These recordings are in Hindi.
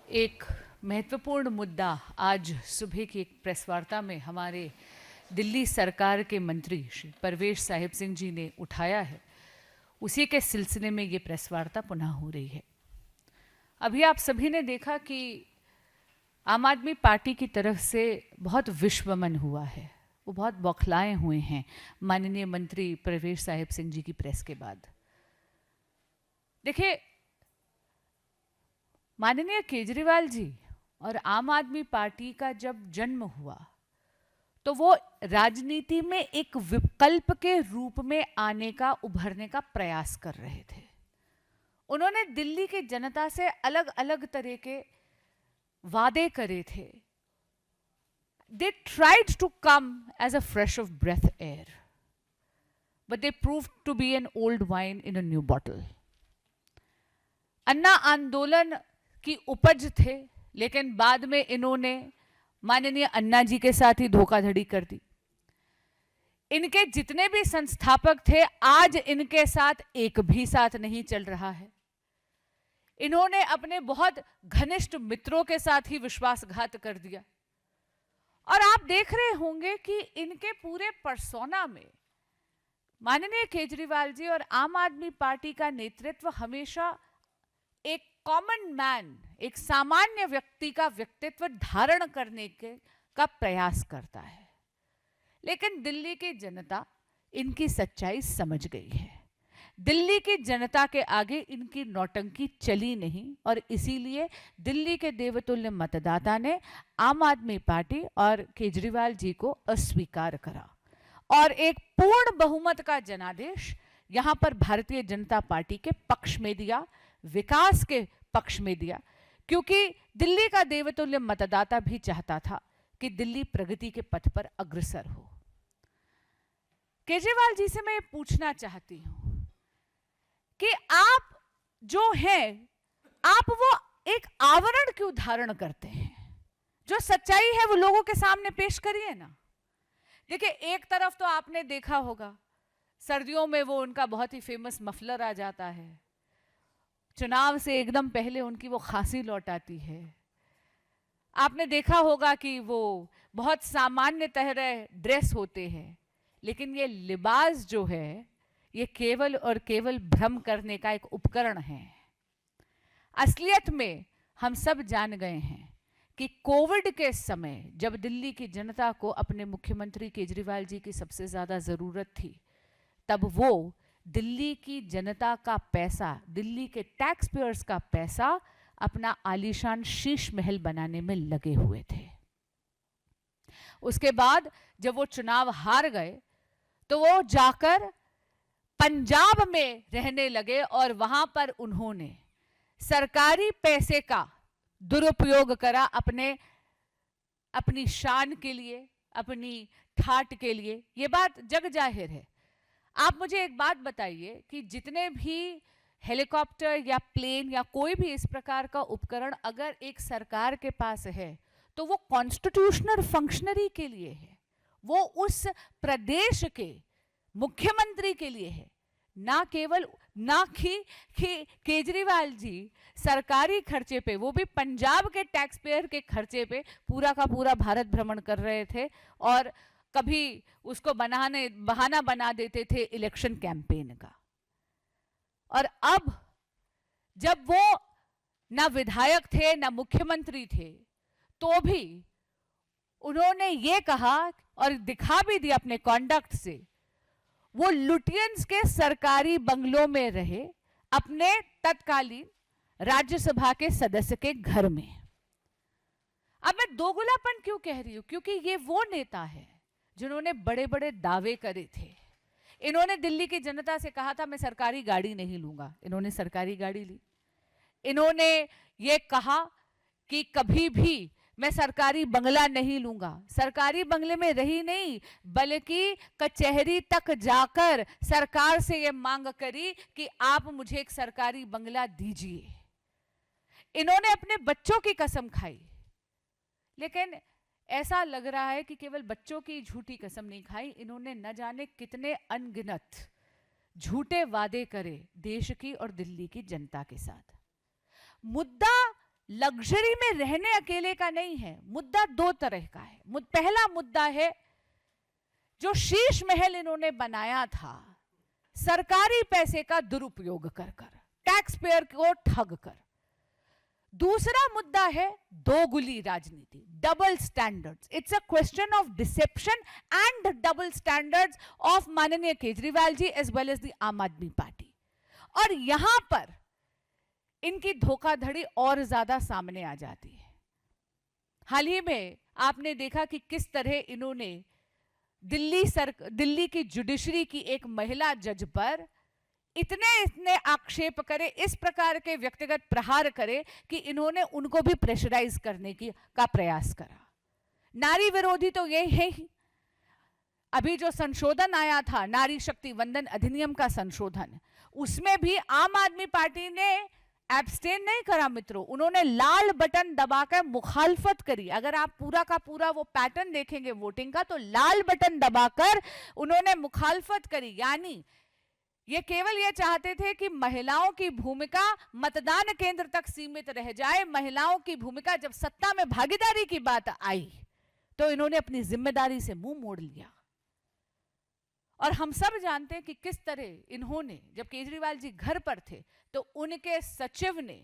एक महत्वपूर्ण मुद्दा आज सुबह की एक प्रेस वार्ता में हमारे दिल्ली सरकार के मंत्री श्री परवेश साहिब सिंह जी ने उठाया है। उसी के सिलसिले में ये प्रेस वार्ता पुनः हो रही है। अभी आप सभी ने देखा कि आम आदमी पार्टी की तरफ से बहुत विश्वमन हुआ है, वो बहुत बौखलाए हुए हैं माननीय मंत्री परवेश साहिब सिंह जी की प्रेस के बाद। देखिए, माननीय केजरीवाल जी और आम आदमी पार्टी का जब जन्म हुआ तो वो राजनीति में एक विकल्प के रूप में आने का, उभरने का प्रयास कर रहे थे। उन्होंने दिल्ली की जनता से अलग अलग तरह के वादे करे थे। They tried to come as a fresh of breath air, but they proved to be an old wine in a new bottle. अन्ना आंदोलन की उपज थे, लेकिन बाद में इन्होंने माननीय अन्ना जी के साथ ही धोखाधड़ी कर दी। इनके जितने भी संस्थापक थे, आज इनके साथ एक भी साथ नहीं चल रहा है। इन्होंने अपने बहुत घनिष्ठ मित्रों के साथ ही विश्वासघात कर दिया। और आप देख रहे होंगे कि इनके पूरे पर्सोना में माननीय केजरीवाल जी और आम आदमी पार्टी का नेतृत्व हमेशा एक कॉमन मैन, एक सामान्य व्यक्ति का व्यक्तित्व धारण करने का प्रयास करता है। लेकिन दिल्ली की जनता इनकी सच्चाई समझ गई है। दिल्ली की जनता के आगे इनकी नौटंकी चली नहीं और इसीलिए दिल्ली के देवतुल्य मतदाता ने आम आदमी पार्टी और केजरीवाल जी को अस्वीकार करा और एक पूर्ण बहुमत का जनादेश यहां पर भारतीय जनता पार्टी के पक्ष में दिया, विकास के पक्ष में दिया, क्योंकि दिल्ली का देवतुल्य मतदाता भी चाहता था कि दिल्ली प्रगति के पथ पर अग्रसर हो। केजरीवाल जी से मैं ये पूछना चाहती हूं कि आप जो हैं, आप वो एक आवरण क्यों धारण करते हैं? जो सच्चाई है वो लोगों के सामने पेश करिए ना। देखिए, एक तरफ तो आपने देखा होगा सर्दियों में वो उनका बहुत ही फेमस मफलर आ जाता है, चुनाव से एकदम पहले उनकी वो खांसी लौट आती है। आपने देखा होगा कि वो बहुत सामान्य तरह ड्रेस होते हैं, लेकिन ये लिबास जो है ये केवल और केवल भ्रम करने का एक उपकरण है। असलियत में हम सब जान गए हैं कि कोविड के समय जब दिल्ली की जनता को अपने मुख्यमंत्री केजरीवाल जी की सबसे ज्यादा जरूरत थी, तब वो दिल्ली की जनता का पैसा, दिल्ली के टैक्स पेयर्स का पैसा अपना आलीशान शीश महल बनाने में लगे हुए थे। उसके बाद जब वो चुनाव हार गए तो वो जाकर पंजाब में रहने लगे और वहां पर उन्होंने सरकारी पैसे का दुरुपयोग करा अपनी शान के लिए, अपनी ठाट के लिए। ये बात जग जाहिर है। आप मुझे एक बात बताइए कि जितने भी हेलीकॉप्टर या प्लेन या कोई भी इस प्रकार का उपकरण अगर एक सरकार के पास है तो वो कॉन्स्टिट्यूशनल फंक्शनरी के लिए है, वो उस प्रदेश के मुख्यमंत्री के लिए है, ना केवल ना कि केजरीवाल जी सरकारी खर्चे पे, वो भी पंजाब के टैक्स पेयर के खर्चे पे पूरा का पूरा भारत भ्रमण कर रहे थे और कभी उसको बहाना बना देते थे इलेक्शन कैंपेन का। और अब जब वो ना विधायक थे ना मुख्यमंत्री थे, तो भी उन्होंने ये कहा और दिखा भी दिया अपने कॉन्डक्ट से, वो लुटियंस के सरकारी बंगलों में रहे अपने तत्कालीन राज्यसभा के सदस्य के घर में। अब मैं दोगलापन क्यों कह रही हूं? क्योंकि ये वो नेता है जिन्होंने बड़े बड़े दावे करे थे। इन्होंने दिल्ली की जनता से कहा था मैं सरकारी गाड़ी नहीं लूंगा, इन्होंने सरकारी गाड़ी ली। इन्होंने ये कहा कि कभी भी मैं सरकारी बंगला नहीं लूंगा, सरकारी बंगले में रही नहीं बल्कि कचहरी तक जाकर सरकार से ये मांग करी कि आप मुझे एक सरकारी बंगला दीजिए। इन्होंने अपने बच्चों की कसम खाई, लेकिन ऐसा लग रहा है कि केवल बच्चों की झूठी कसम नहीं खाई, इन्होंने न जाने कितने अनगिनत झूठे वादे करे देश की और दिल्ली की जनता के साथ। मुद्दा लग्जरी में रहने अकेले का नहीं है, मुद्दा दो तरह का है। पहला मुद्दा है जो शीश महल इन्होंने बनाया था सरकारी पैसे का दुरुपयोग कर कर, टैक्स पेयर को ठग कर। दूसरा मुद्दा है दोगुली राजनीति, double standards. It's a question of deception and double standards of माननीय Kejriwal ji as well as the आम आदमी पार्टी। और यहां पर इनकी धोखाधड़ी और ज्यादा सामने आ जाती है। हाल ही में आपने देखा कि किस तरह इन्होंने दिल्ली की जुडिशरी की एक महिला जज पर इतने आक्षेप करे, इस प्रकार के व्यक्तिगत प्रहार करे कि इन्होंने उनको भी प्रेशराइज करने का प्रयास करा। नारी विरोधी तो ये है ही। अभी जो संशोधन आया था नारी शक्ति वंदन अधिनियम का संशोधन, उसमें भी आम आदमी पार्टी ने एब्स्टेन नहीं करा मित्रों, उन्होंने लाल बटन दबाकर मुखालफत करी। अगर आप पूरा का पूरा वो पैटर्न देखेंगे वोटिंग का, तो लाल बटन दबाकर उन्होंने मुखालफत करी। यानी ये केवल ये चाहते थे कि महिलाओं की भूमिका मतदान केंद्र तक सीमित रह जाए। महिलाओं की भूमिका जब सत्ता में भागीदारी की बात आई तो इन्होंने अपनी जिम्मेदारी से मुंह मोड़ लिया। और हम सब जानते हैं कि किस तरह इन्होंने, जब केजरीवाल जी घर पर थे तो उनके सचिव ने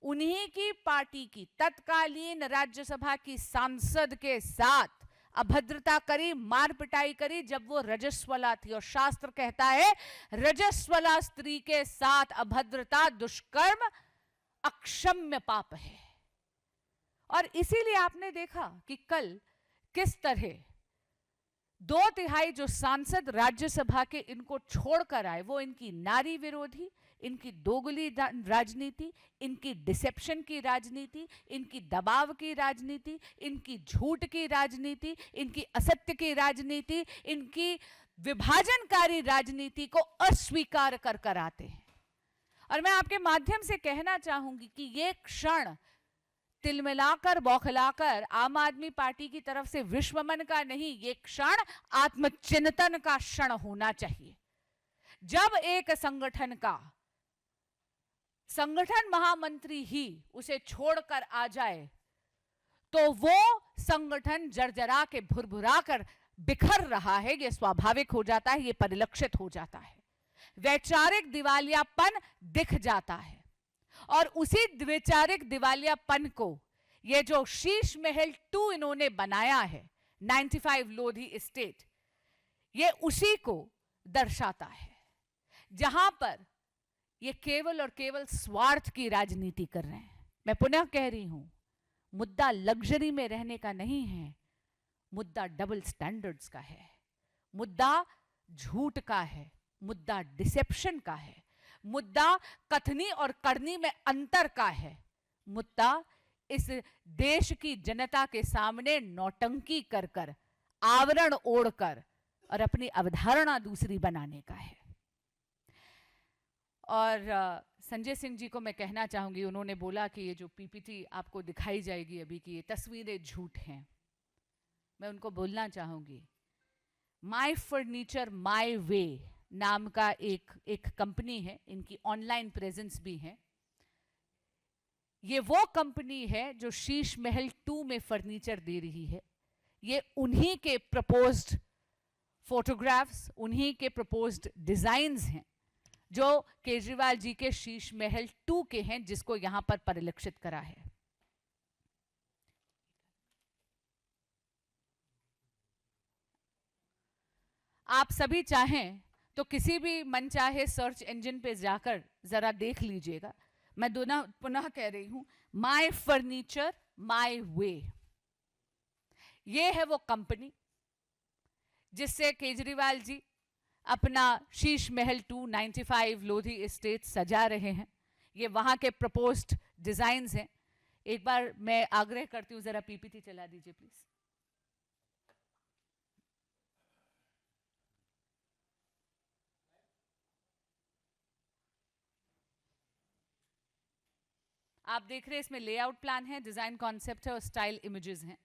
उन्हीं की पार्टी की तत्कालीन राज्यसभा की सांसद के साथ अभद्रता करी, मार पिटाई करी जब वो रजस्वला थी। और शास्त्र कहता है रजस्वला स्त्री के साथ अभद्रता, दुष्कर्म अक्षम्य पाप है। और इसीलिए आपने देखा कि कल किस तरह 2/3 जो सांसद राज्यसभा के इनको छोड़कर आए, वो इनकी नारी विरोधी, इनकी दोगुली राजनीति, इनकी डिसेप्शन की राजनीति, इनकी दबाव की राजनीति, इनकी झूठ की राजनीति, इनकी असत्य की राजनीति, इनकी विभाजनकारी राजनीति को अस्वीकार कर कर आते हैं। और मैं आपके माध्यम से कहना चाहूंगी कि ये क्षण तिलमिलाकर बौखलाकर आम आदमी पार्टी की तरफ से विश्वमन का नहीं, ये क्षण आत्मचिंतन का क्षण होना चाहिए। जब एक संगठन का संगठन महामंत्री ही उसे छोड़कर आ जाए तो वो संगठन जर्जरा के भुरभुरा कर बिखर रहा है, ये स्वाभाविक हो जाता है, ये परिलक्षित हो जाता है। वैचारिक दिवालियापन दिख जाता है। और उसी वैचारिक दिवालियापन को ये जो शीश महल 2 इन्होंने बनाया है 95 लोधी एस्टेट, ये उसी को दर्शाता है, जहां पर ये केवल और केवल स्वार्थ की राजनीति कर रहे हैं। मैं पुनः कह रही हूं, मुद्दा लग्जरी में रहने का नहीं है, मुद्दा डबल स्टैंडर्ड्स का है, मुद्दा झूठ का है, मुद्दा डिसेप्शन का है, मुद्दा कथनी और करनी में अंतर का है, मुद्दा इस देश की जनता के सामने नौटंकी कर कर, आवरण ओढ़कर और अपनी अवधारणा दूसरी बनाने का है। और संजय सिंह जी को मैं कहना चाहूंगी, उन्होंने बोला कि ये जो पीपीटी आपको दिखाई जाएगी अभी की, ये तस्वीरें झूठ हैं। मैं उनको बोलना चाहूंगी, माई फर्नीचर माई वे नाम का एक कंपनी है, इनकी ऑनलाइन प्रेजेंस भी है। ये वो कंपनी है जो शीश महल 2 में फर्नीचर दे रही है। ये उन्हीं के प्रपोज्ड फोटोग्राफ्स, उन्हीं के प्रपोज्ड डिजाइन्स हैं जो केजरीवाल जी के शीश महल 2 के हैं, जिसको यहां पर परिलक्षित करा है। आप सभी चाहें तो किसी भी मनचाहे सर्च इंजन पे जाकर जरा देख लीजिएगा। मैं पुनः कह रही हूं, माई फर्नीचर माई वे, ये है वो कंपनी जिससे केजरीवाल जी अपना शीश महल 2 95 लोधी एस्टेट सजा रहे हैं। ये वहां के प्रपोज्ड डिजाइन्स हैं। एक बार मैं आग्रह करती हूं, जरा पीपीटी चला दीजिए प्लीज। आप देख रहे हैं इसमें लेआउट प्लान है, डिजाइन कॉन्सेप्ट है और स्टाइल इमेजेस हैं।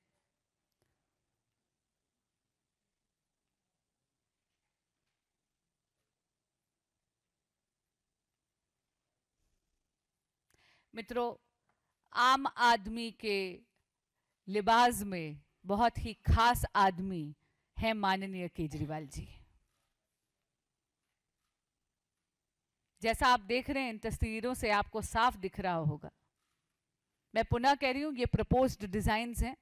मित्रों, आम आदमी के लिबास में बहुत ही खास आदमी हैं माननीय केजरीवाल जी। जैसा आप देख रहे हैं इन तस्वीरों से आपको साफ दिख रहा होगा। मैं पुनः कह रही हूं, ये प्रपोज्ड डिजाइन्स हैं।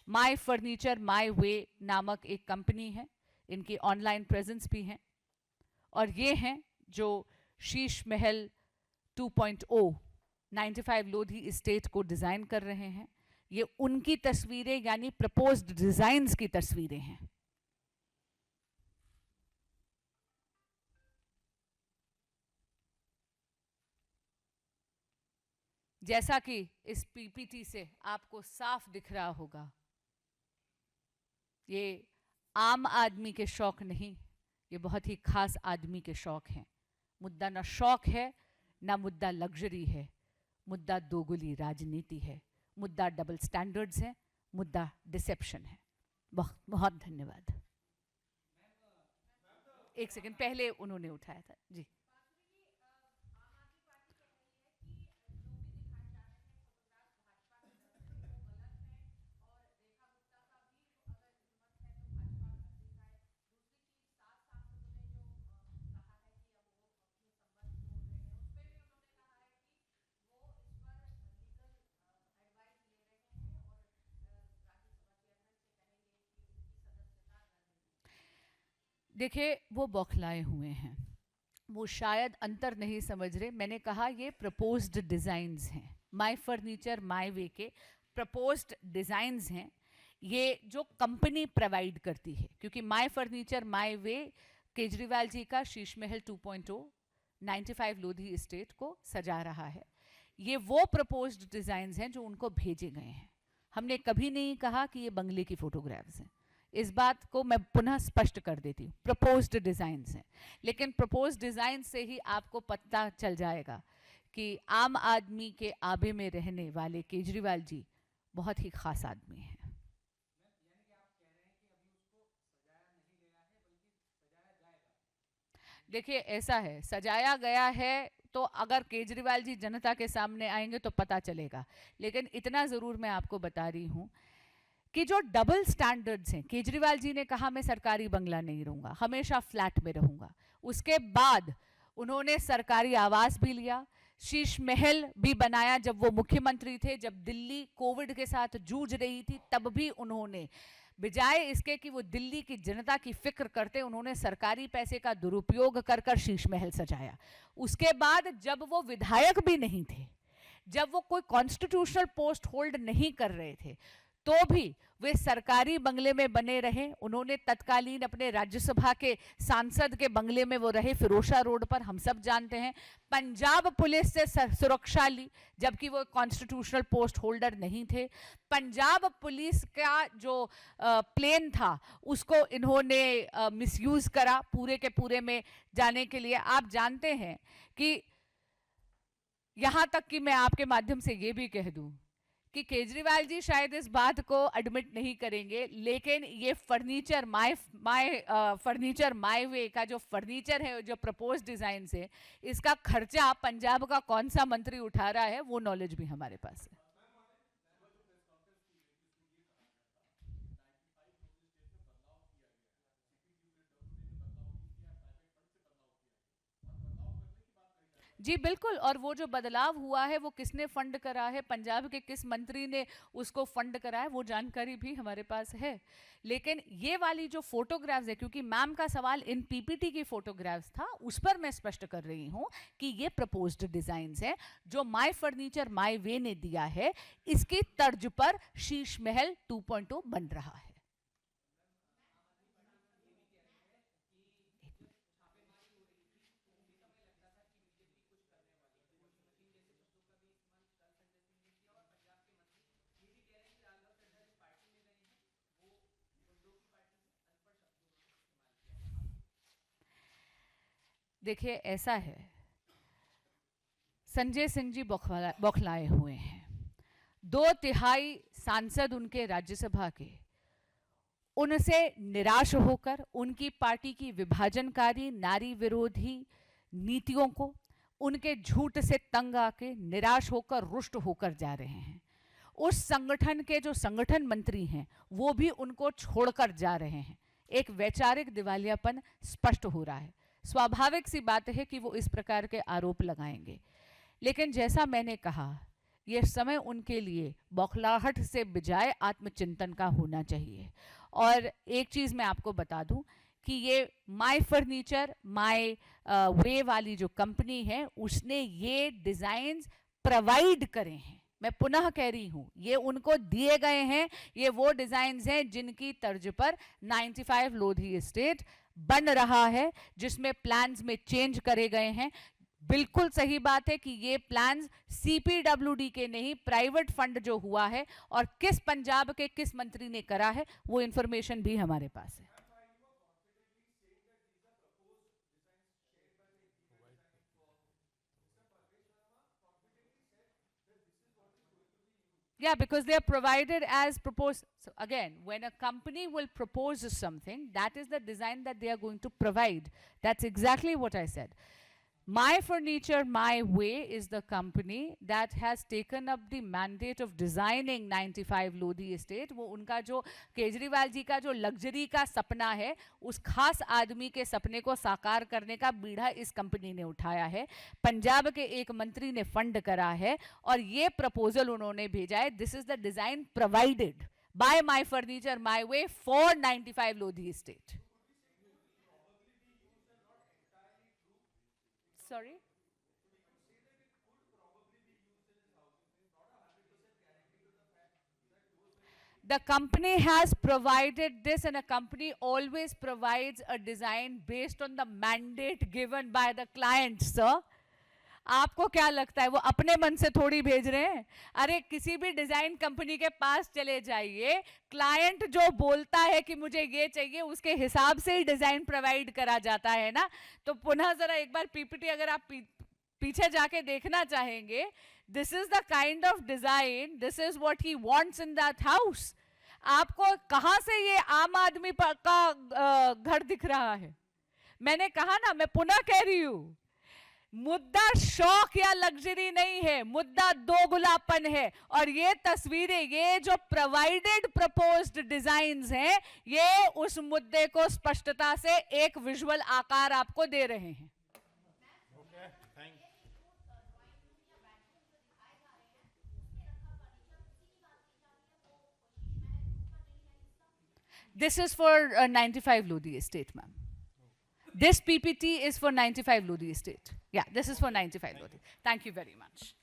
माई फर्नीचर माई वे नामक एक कंपनी है, इनकी ऑनलाइन प्रेजेंस भी है। और ये हैं जो शीश महल 2.0 95 लोधी इस्टेट को डिजाइन कर रहे हैं। ये उनकी तस्वीरें यानी प्रपोज्ड डिजाइन्स की तस्वीरें हैं। जैसा कि इस पीपीटी से आपको साफ दिख रहा होगा, ये आम आदमी के शौक नहीं, ये बहुत ही खास आदमी के शौक हैं। मुद्दा ना शौक है ना मुद्दा लग्जरी है, मुद्दा दोगुली राजनीति है, मुद्दा डबल स्टैंडर्ड्स है, मुद्दा डिसेप्शन है। बहुत बहुत धन्यवाद। एक सेकंड, पहले उन्होंने उठाया था जी। देखिए, वो बौखलाए हुए हैं, वो शायद अंतर नहीं समझ रहे। मैंने कहा ये प्रपोज्ड डिजाइन्स हैं, माई फर्नीचर माई वे के प्रपोज्ड डिजाइन्स हैं, ये जो कंपनी प्रोवाइड करती है। क्योंकि माई फर्नीचर माई वे केजरीवाल जी का शीश महल 2.0 95 लोधी इस्टेट को सजा रहा है। ये वो प्रपोज्ड डिजाइन्स हैं जो उनको भेजे गए हैं। हमने कभी नहीं कहा कि ये बंगले की फोटोग्राफ्स हैं। इस बात को मैं पुनः स्पष्ट कर देती हूँ, प्रपोज्ड डिजाइन्स हैं। लेकिन प्रपोज्ड डिजाइन से ही आपको पता चल जाएगा कि आम आदमी के आबे में रहने वाले केजरीवाल जी बहुत ही खास आदमी हैं। देखिए, ऐसा है, सजाया गया है तो अगर केजरीवाल जी जनता के सामने आएंगे तो पता चलेगा। लेकिन इतना जरूर मैं आपको बता रही हूं कि जो डबल स्टैंडर्ड्स हैं, केजरीवाल जी ने कहा मैं सरकारी बंगला नहीं रहूंगा, हमेशा फ्लैट में रहूंगा। उसके बाद उन्होंने सरकारी आवास भी लिया, शीश महल भी बनाया जब वो मुख्यमंत्री थे। जब दिल्ली कोविड के साथ जूझ रही थी तब भी उन्होंने, बजाय इसके कि वो दिल्ली की जनता की फिक्र करते, उन्होंने सरकारी पैसे का दुरुपयोग कर कर शीश महल सजाया। उसके बाद जब वो विधायक भी नहीं थे, जब वो कोई कॉन्स्टिट्यूशनल पोस्ट होल्ड नहीं कर रहे थे, तो भी वे सरकारी बंगले में बने रहे। उन्होंने तत्कालीन अपने राज्यसभा के सांसद के बंगले में वो रहे, फिरोशा रोड पर, हम सब जानते हैं। पंजाब पुलिस से सुरक्षा ली जबकि वो कॉन्स्टिट्यूशनल पोस्ट होल्डर नहीं थे। पंजाब पुलिस का जो प्लेन था उसको इन्होंने मिसयूज करा पूरे के पूरे में जाने के लिए। आप जानते हैं कि यहां तक कि मैं आपके माध्यम से ये भी कह दूं कि केजरीवाल जी शायद इस बात को एडमिट नहीं करेंगे, लेकिन ये फर्नीचर फर्नीचर माय वे का जो फर्नीचर है, जो प्रपोज डिजाइन है, इसका खर्चा पंजाब का कौन सा मंत्री उठा रहा है वो नॉलेज भी हमारे पास है। जी बिल्कुल, और वो जो बदलाव हुआ है वो किसने फंड करा है, पंजाब के किस मंत्री ने उसको फंड करा है, वो जानकारी भी हमारे पास है। लेकिन ये वाली जो फोटोग्राफ्स है, क्योंकि मैम का सवाल इन पीपीटी की फोटोग्राफ्स था, उस पर मैं स्पष्ट कर रही हूँ कि ये प्रपोज्ड डिजाइन्स है जो माई फर्नीचर माई वे ने दिया है, इसकी तर्ज पर शीश महल 2.0 बन रहा है। देखिए, ऐसा है, संजय सिंह जी बौखलाए हुए हैं। 2/3 सांसद उनके राज्यसभा के उनसे निराश होकर उनकी पार्टी की विभाजनकारी नारी विरोधी नीतियों को, उनके झूठ से तंग आके निराश होकर रुष्ट होकर जा रहे हैं। उस संगठन के जो संगठन मंत्री हैं वो भी उनको छोड़कर जा रहे हैं। एक वैचारिक दिवालियापन स्पष्ट हो रहा है। स्वाभाविक सी बात है कि वो इस प्रकार के आरोप लगाएंगे, लेकिन जैसा मैंने कहा, यह समय उनके लिए बौखलाहट से बजाय आत्मचिंतन का होना चाहिए। और एक चीज़ मैं आपको बता दूं कि ये माई फर्नीचर माई वे वाली जो कंपनी है उसने ये डिज़ाइंस प्रोवाइड करे हैं। मैं पुनः कह रही हूं, ये उनको दिए गए हैं। ये वो डिज़ाइंस हैं जिनकी तर्ज पर 95 लोधी एस्टेट बन रहा है, जिसमें प्लान्स में चेंज करे गए हैं। बिल्कुल सही बात है कि ये प्लान्स सीपीडब्ल्यूडी के नहीं, प्राइवेट फंड जो हुआ है और किस पंजाब के किस मंत्री ने करा है वो इंफॉर्मेशन भी हमारे पास है। Yeah, because they are provided as proposed. So again, when a company will propose something, that is the design that they are going to provide. That's exactly what I said. My Furniture My Way is the company that has taken up the mandate of designing 95 Lodhi Estate. वो उनका जो केजरीवाल जी का जो लग्जरी का सपना है, उस खास आदमी के सपने को साकार करने का बीड़ा इस कंपनी ने उठाया है। पंजाब के एक मंत्री ने फंड करा है और ये प्रपोजल उन्होंने भेजा है। This is the design provided by my furniture my way for 95 Lodhi estate. Sorry? The company has provided this, and a company always provides a design based on the mandate given by the client, sir. आपको क्या लगता है वो अपने मन से थोड़ी भेज रहे हैं? अरे किसी भी डिजाइन कंपनी के पास चले जाइए, क्लाइंट जो बोलता है कि मुझे ये चाहिए उसके हिसाब से ही डिजाइन प्रोवाइड करा जाता है ना। तो पुनः जरा एक बार पीपीटी अगर आप पीछे जाके देखना चाहेंगे, this is the kind of design, this is what he wants in that house. आपको कहां से ये आम आदमी का घर दिख रहा है? मैंने कहा ना, मैं पुनः कह रही हूं, मुद्दा शौक या लग्जरी नहीं है, मुद्दा दोगुलापन है। और ये तस्वीरें, ये जो प्रोवाइडेड प्रपोज्ड डिजाइन्स हैं, ये उस मुद्दे को स्पष्टता से एक विजुअल आकार आपको दे रहे हैं। This is for 95 Lodhi Estate, ma'am. This PPT is for 95 Lodhi Estate. Yeah, this is for 95 Lodhi. Thank you very much.